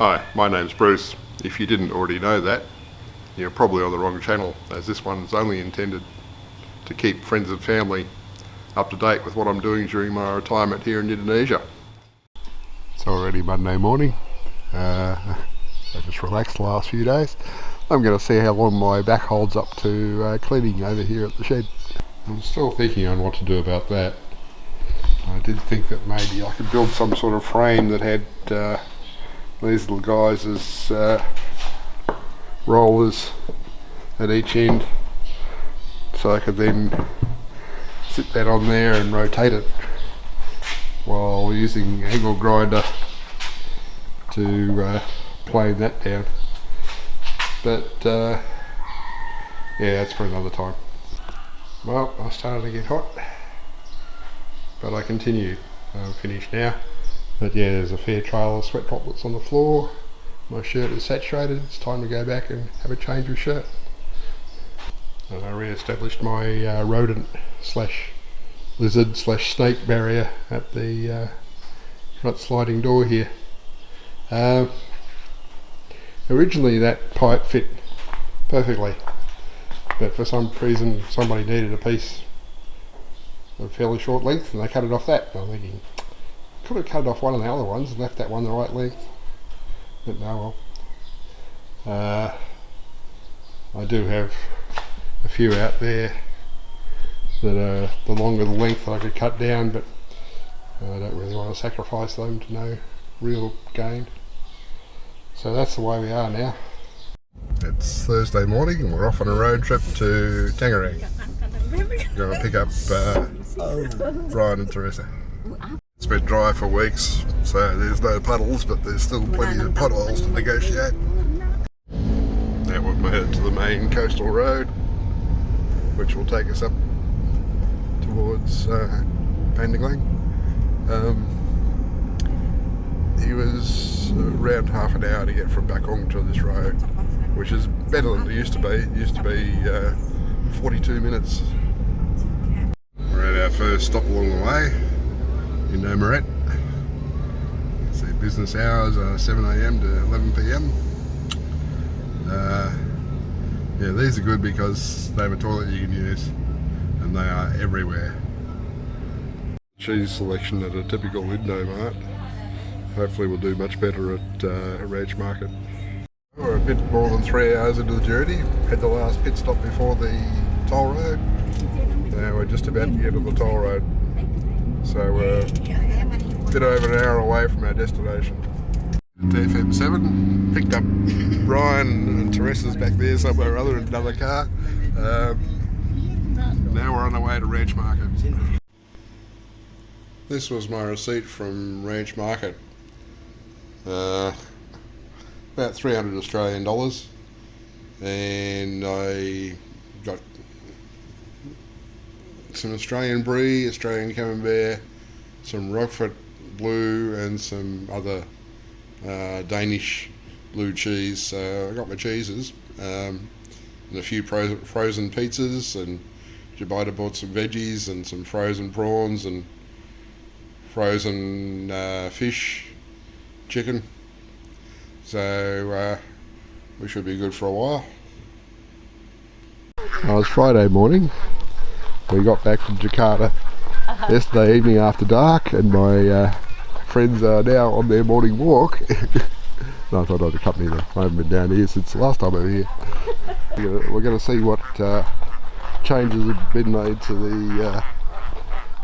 Hi, my name's Bruce. If you didn't already know that, you're probably on the wrong channel, as this one is only intended to keep friends and family up to date with what I'm doing during my retirement here in Indonesia. It's already Monday morning. I just relaxed the last few days. I'm going to see how long my back holds up to cleaning over here at the shed. I'm still thinking on what to do about that. I did think that maybe I could build some sort of frame that had these little guys as rollers at each end, so I could then sit that on there and rotate it while using angle grinder to plane that down. But yeah, that's for another time. Well, I started to get hot, but I continue. I'm finished now. But yeah, there's a fair trail of sweat droplets on the floor. My shirt is saturated. It's time to go back and have a change of shirt. And I re-established my rodent slash lizard slash snake barrier at the front sliding door here. Originally that pipe fit perfectly, but for some reason somebody needed a piece of fairly short length and they cut it off that. I'm thinking, could have cut off one of the other ones and left that one the right length, but no, well. I do have a few out there that are the longer the length that I could cut down, but I don't really want to sacrifice them to no real gain. So that's the way we are now. It's Thursday morning and we're off on a road trip to Tangerang. Going to pick up Brian and Teresa. It's been dry for weeks, so there's no puddles, but there's still plenty of potholes to negotiate. Now we've made it to the main coastal road, which will take us up towards Pandeglang. It was around half an hour to get from Bakung to this road, which is better than it used to be. It used to be 42 minutes. We're at our first stop along the way in Omaret. So business hours are 7 AM to 11 PM. Yeah, these are good because they have a toilet you can use, and they are everywhere. Cheese selection at a typical Indomart. Hopefully we'll do much better at a ranch market. We're a bit more than 3 hours into the journey. Had the last pit stop before the toll road. Now we're just about to get to the toll road. So we're a bit over an hour away from our destination. TFM7, picked up Brian and Teresa's back there somewhere or other in another car. Now we're on our way to Ranch Market. This was my receipt from Ranch Market. About 300 Australian dollars, and I got some Australian brie, Australian camembert, some Roquefort blue and some other Danish blue cheese. So I got my cheeses and a few frozen pizzas, and Jubaedah bought some veggies and some frozen prawns and frozen fish, chicken. So we should be good for a while. It was Friday morning. We got back from Jakarta yesterday evening after dark, and my friends are now on their morning walk. No, I thought I'd accompany them. I haven't been down here since the last time I was here. We're going to see what changes have been made to the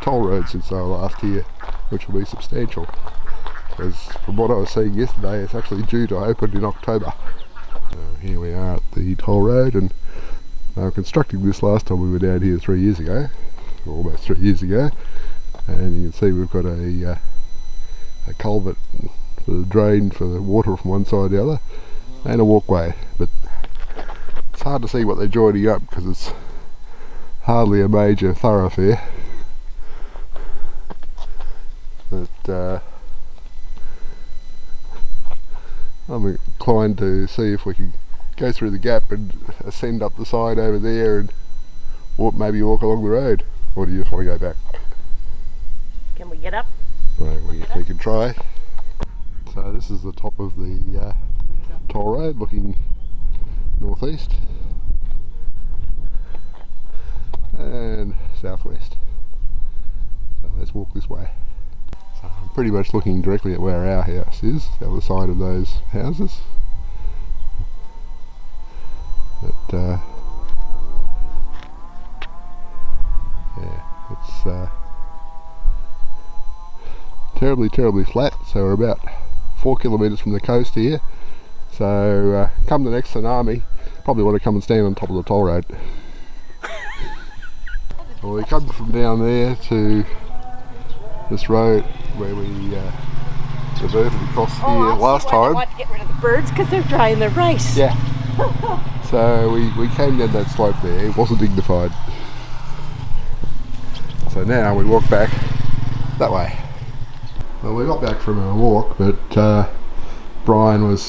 toll road since I was last here, which will be substantial. Because from what I was seeing yesterday, it's actually due to open in October. Here we are at the toll road, and they were constructing this last time we were down here 3 years ago, almost 3 years ago, and you can see we've got a culvert for the drain for the water from one side to the other, and a walkway, but it's hard to see what they're joining up because it's hardly a major thoroughfare. But I'm inclined to see if we can go through the gap and ascend up the side over there and maybe walk along the road. Or do you just want to go back? Can we get up? Right, we can try. So So this is the top of the toll road looking northeast and southwest. So let's walk this way. So I'm pretty much looking directly at where our house is, the other side of those houses. But yeah, it's terribly flat, so we're about 4 kilometres from the coast here. So come the next tsunami, probably want to come and stand on top of the toll road. Well, we come from down there to this road where we diverted across here last time. I want to get rid of the birds because they're drying their rice. Yeah. So we came down that slope there, it wasn't dignified. So now we walk back that way. Well, we got back from our walk, but Brian was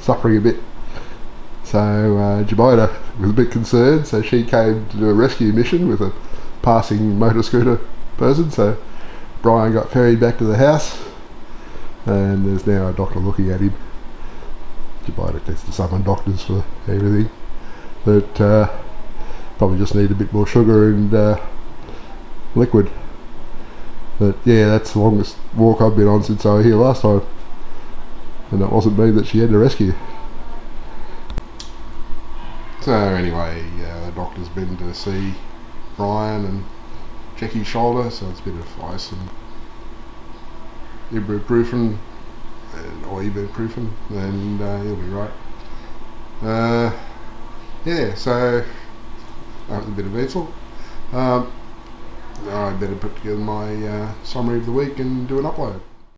suffering a bit. So Jubaedah was a bit concerned, so she came to do a rescue mission with a passing motor scooter person. So Brian got ferried back to the house, and there's now a doctor looking at him. Jubaedah needs to summon doctors for everything, but probably just need a bit more sugar and liquid. But yeah, that's the longest walk I've been on since I was here last time, and it wasn't me that she had to rescue. So anyway, the doctor's been to see Brian and check his shoulder, so it's a bit of ice and ibuprofen or ibuprofen, and he'll be right. Yeah, so that was a bit of eventful. I better put together my summary of the week and do an upload.